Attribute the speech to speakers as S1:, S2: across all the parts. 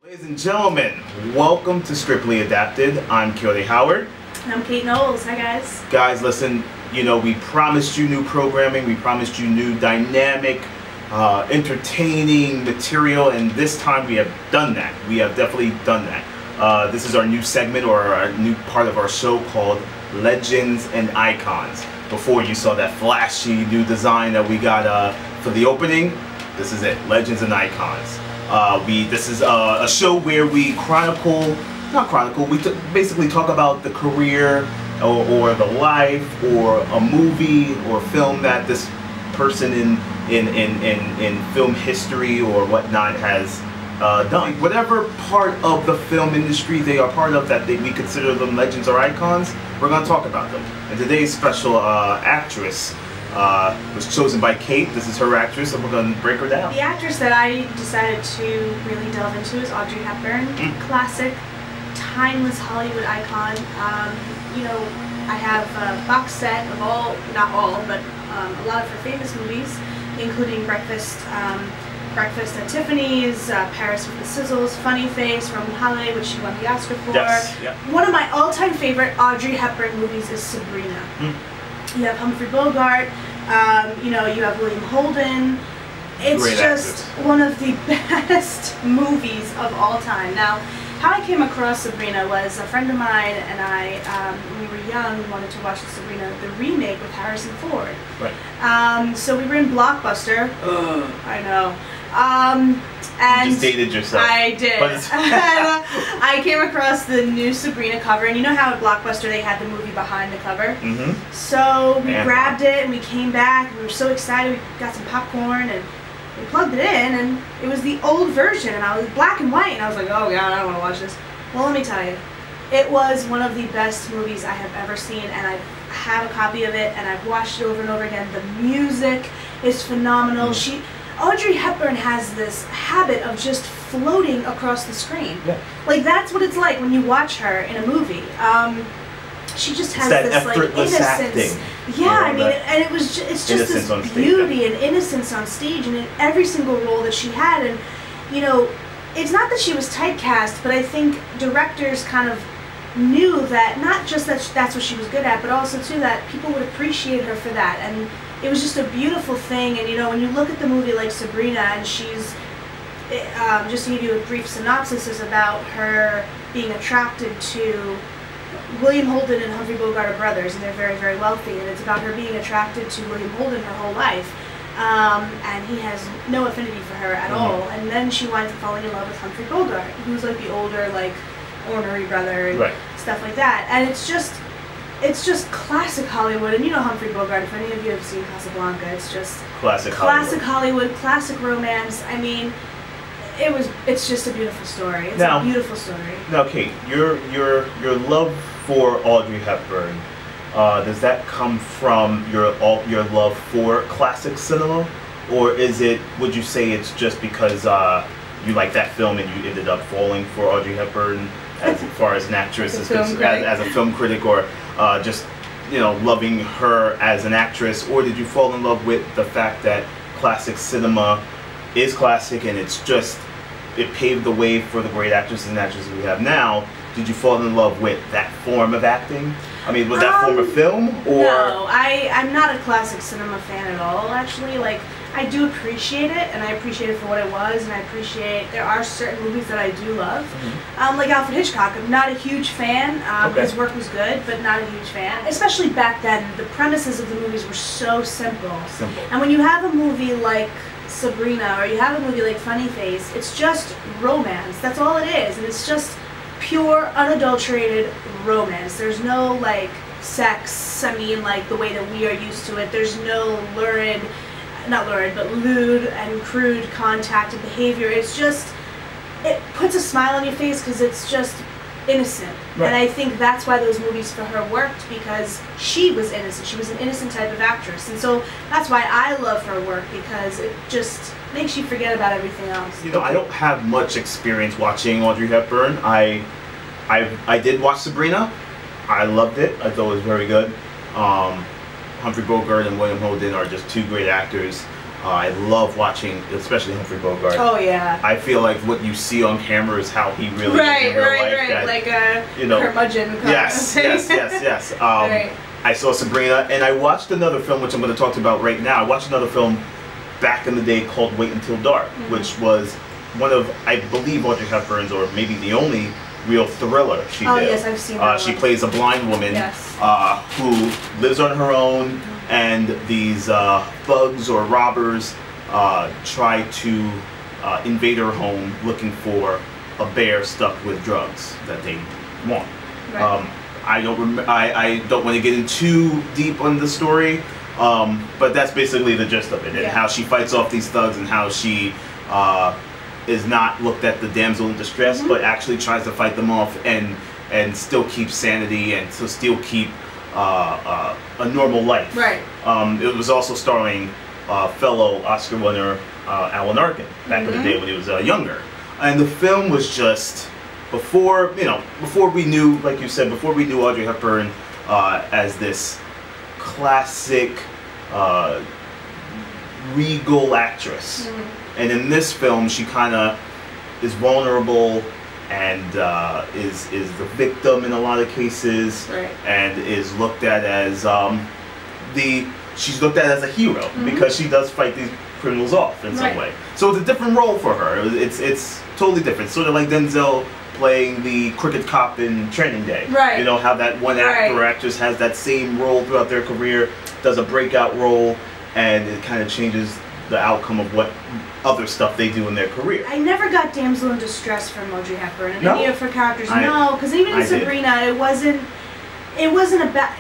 S1: Ladies and gentlemen, welcome to Strictly Adapted. I'm Audrey Howard.
S2: And I'm Kate Knowles. Hi guys.
S1: Guys, listen, you know, we promised you new programming, we promised you new dynamic, entertaining material, and this time we have done that. We have definitely done that. This is our new segment, or our new part of our show called Legends and Icons. Before you saw that flashy new design that we got for the opening, this is it, Legends and Icons. This is a show where we basically talk about the career or the life or a movie or film that this person in film history or whatnot has done. Whatever part of the film industry they are part of that we consider them legends or icons, we're going to talk about them. And today's special actress was chosen by Kate. This is her actress, and we're going to break her down.
S2: The actress that I decided to really delve into is Audrey Hepburn. Classic, timeless Hollywood icon. You know, I have a box set of not all, but a lot of her famous movies, including Breakfast at Tiffany's, Paris with the Sizzles, Funny Face, Roman Holiday, which she won the Oscar for.
S1: Yes, yeah.
S2: One of my all-time favorite Audrey Hepburn movies is Sabrina. You have Humphrey Bogart, you know, you have William Holden. It's
S1: Great
S2: just
S1: actress.
S2: one of the best movies of all time. Now, how I came across Sabrina was a friend of mine and I, when we were young, we wanted to watch Sabrina, the remake with Harrison Ford.
S1: Right.
S2: So we were in Blockbuster. I know. And
S1: You just dated yourself.
S2: I did.
S1: But
S2: I came across the new Sabrina cover, and you know how at Blockbuster they had the movie behind the cover? So we grabbed it and we came back and we were so excited. We got some popcorn and we plugged it in, and it was the old version, and I was black and white, and I was like, oh god, I don't want to watch this. Well, let me tell you, it was one of the best movies I have ever seen, and I have a copy of it and I've watched it over and over again. The music is phenomenal. Audrey Hepburn has this habit of just floating across the screen. Yeah. Like, that's what it's like when you watch her in a movie. She just has this like innocence. Acting. Yeah, I mean, and it's just this beauty and innocence on stage, and in every single role that she had. And you know, it's not that she was typecast, but I think directors kind of knew that not just that that's what she was good at, but also too that people would appreciate her for that. And it was just a beautiful thing. And you know, when you look at the movie like Sabrina, and she's just to give you a brief synopsis, is about her being attracted to William Holden and Humphrey Bogart are brothers, and they're very, very wealthy. And it's about her being attracted to William Holden her whole life, and he has no affinity for her at all. And then she winds up falling in love with Humphrey Bogart, who's like the older, like ornery brother and stuff like that. And it's just classic Hollywood. And you know Humphrey Bogart, if any of you have seen Casablanca, it's just classic Hollywood, classic romance. I mean, it's just a beautiful story. It's a beautiful story.
S1: Now, Kate, your love for Audrey Hepburn, does that come from your love for classic cinema, or would you say it's just because you like that film and you ended up falling for Audrey Hepburn as far as an actress, as a film critic, or just, you know, loving her as an actress? Or did you fall in love with the fact that classic cinema is classic and it paved the way for the great actresses and actresses we have now? Did you fall in love with that form of acting? I mean, with that form of film? Or?
S2: No, I'm not a classic cinema fan at all, actually. Like, I do appreciate it, and I appreciate it for what it was, and I appreciate there are certain movies that I do love. Like Alfred Hitchcock, I'm not a huge fan. His work was good, but not a huge fan. Especially back then, the premises of the movies were so simple. And when you have a movie like Sabrina, or you have a movie like Funny Face, it's just romance. That's all it is, and it's just pure, unadulterated romance. There's no like sex, I mean, like the way that we are used to it. There's no lewd and crude contact and behavior. It's just, it puts a smile on your face because it's just innocent. And I think that's why those movies for her worked, because she was innocent. She was an innocent type of actress. And so that's why I love her work, because it just makes you forget about everything else.
S1: You know, I don't have much experience watching Audrey Hepburn. I did watch Sabrina. I loved it. I thought it was very good. Humphrey Bogart and William Holden are just two great actors. I love watching, especially Humphrey Bogart.
S2: Oh yeah.
S1: I feel like what you see on camera is how he really is in real life. That,
S2: like a curmudgeon.
S1: Yes.
S2: Right.
S1: I saw Sabrina, and I watched another film, which I'm going to talk about right now. I watched another film back in the day called Wait Until Dark, which was one of, I believe, Audrey Hepburn's, or maybe the only real thriller she did.
S2: Oh yes, I've seen that
S1: She
S2: one.
S1: plays a blind woman who lives on her own, and these thugs or robbers try to invade her home looking for a bear stuck with drugs that they want.
S2: Right.
S1: I don't want to get in too deep on the story, but that's basically the gist of it, and how she fights off these thugs, and how she is not looked at the damsel in distress, but actually tries to fight them off and still keep sanity and to still keep a normal life.
S2: Right.
S1: It was also starring fellow Oscar winner Alan Arkin back in the day when he was younger, and the film was just before we knew, like you said, before we knew Audrey Hepburn as this classic regal actress. And in this film, she kind of is vulnerable and is the victim in a lot of cases, and is looked at as she's looked at as a hero because she does fight these criminals off in some way. So it's a different role for her. It's totally different. Sort of like Denzel playing the crooked cop in Training Day.
S2: Right.
S1: You know how that one actor or actress has that same role throughout their career, does a breakout role, and it kind of changes the outcome of what other stuff they do in their career.
S2: I never got damsel in distress from Audrey Hepburn and
S1: No.
S2: any of her characters. No, because even in Sabrina, it wasn't about.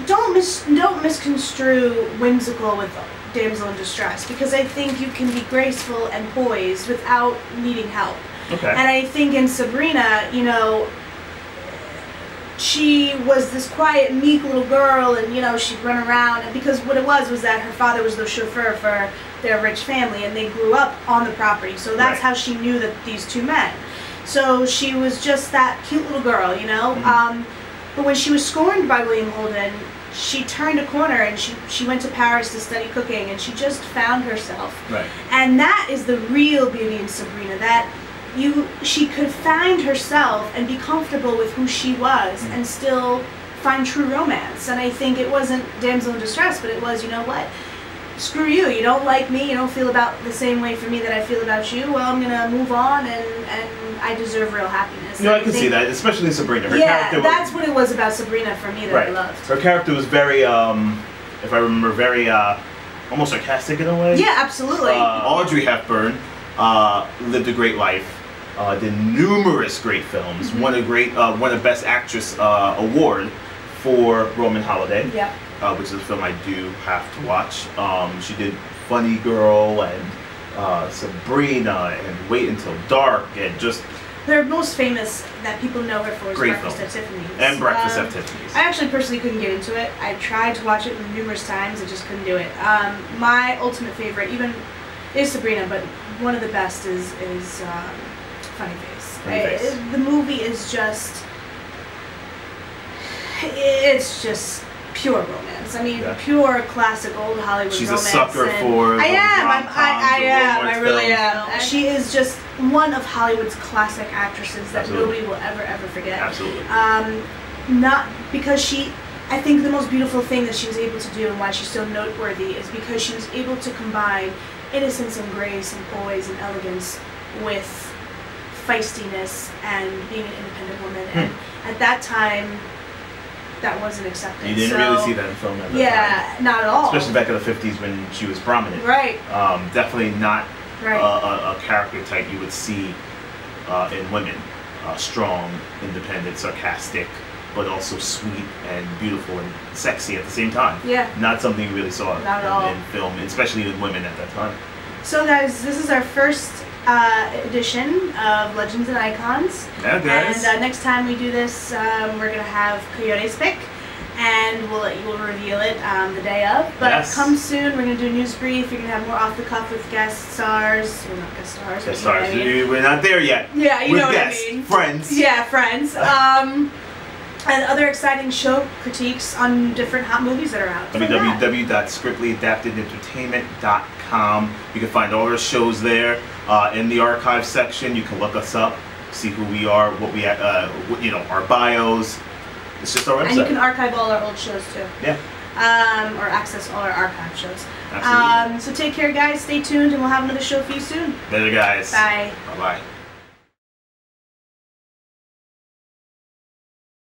S2: Don't misconstrue whimsical with damsel in distress, because I think you can be graceful and poised without needing help.
S1: Okay.
S2: And I think in Sabrina, she was this quiet, meek little girl, and she'd run around, and because what it was that her father was the chauffeur for their rich family, and they grew up on the property, so that's how she knew that these two men. So she was just that cute little girl, but when she was scorned by William Holden, she turned a corner and she went to Paris to study cooking, and she just found herself.
S1: Right.
S2: And that is the real beauty in Sabrina, that she could find herself and be comfortable with who she was and still find true romance. And I think it wasn't damsel in distress, but it was, you know what? Screw you. You don't like me. You don't feel about the same way for me that I feel about you. Well, I'm gonna move on, and I deserve real happiness.
S1: I can see that, especially in Sabrina. Her character
S2: that's what it was about Sabrina for me that I loved.
S1: Her character was very, if I remember, very almost sarcastic in a way.
S2: Yeah, absolutely.
S1: Audrey Hepburn lived a great life. Did numerous great films. Won a Best Actress award for Roman Holiday.
S2: Yeah.
S1: Which is a film I do have to watch. She did Funny Girl and Sabrina and Wait Until Dark, and just
S2: her most famous that people know her for is
S1: great
S2: Breakfast
S1: film.
S2: at Tiffany's.
S1: And Breakfast at Tiffany's.
S2: I actually personally couldn't get into it. I tried to watch it numerous times. I just couldn't do it. My ultimate favorite is Sabrina, but one of the best is Funny Face. The movie is just, it's just pure romance. I mean, pure classic old Hollywood romance.
S1: She's a sucker for
S2: I am. I really am. She is just one of Hollywood's classic actresses that nobody will ever forget.
S1: Absolutely.
S2: Not because I think the most beautiful thing that she was able to do, and why she's so noteworthy, is because she was able to combine innocence and grace and poise and elegance with feistiness and being an independent woman. And at that time, that wasn't accepted.
S1: You didn't really see that in film at that time.
S2: Not at all.
S1: Especially back in the 50s when she was prominent.
S2: Right.
S1: Definitely not a character type you would see in women. Strong, independent, sarcastic, but also sweet and beautiful and sexy at the same time.
S2: Yeah.
S1: Not something you really saw in film, especially with women at that time.
S2: So guys, this is our first edition of Legends and Icons.
S1: Yeah, guys.
S2: And next time we do this, we're going to have Coyote's pick, and we'll reveal it the day of. But come soon. We're going to do a news brief. You're going to have more off the cuff with guest stars. Well, not guest stars.
S1: Guest stars. We're not there yet.
S2: Yeah, you know what
S1: guests,
S2: I mean.
S1: Friends.
S2: Yeah, friends. And other exciting show critiques on different hot movies that are out.
S1: www.scriptlyadaptedentertainment.com descriptive.com. You can find all our shows there. In the archive section, you can look us up, see who we are, what we, you know, our bios. It's just our website.
S2: And you can archive all our old shows too.
S1: Yeah.
S2: Or access all our archive shows.
S1: Absolutely.
S2: So take care, guys. Stay tuned, and we'll have another show for you soon.
S1: Later, guys.
S2: Bye.
S1: Bye-bye.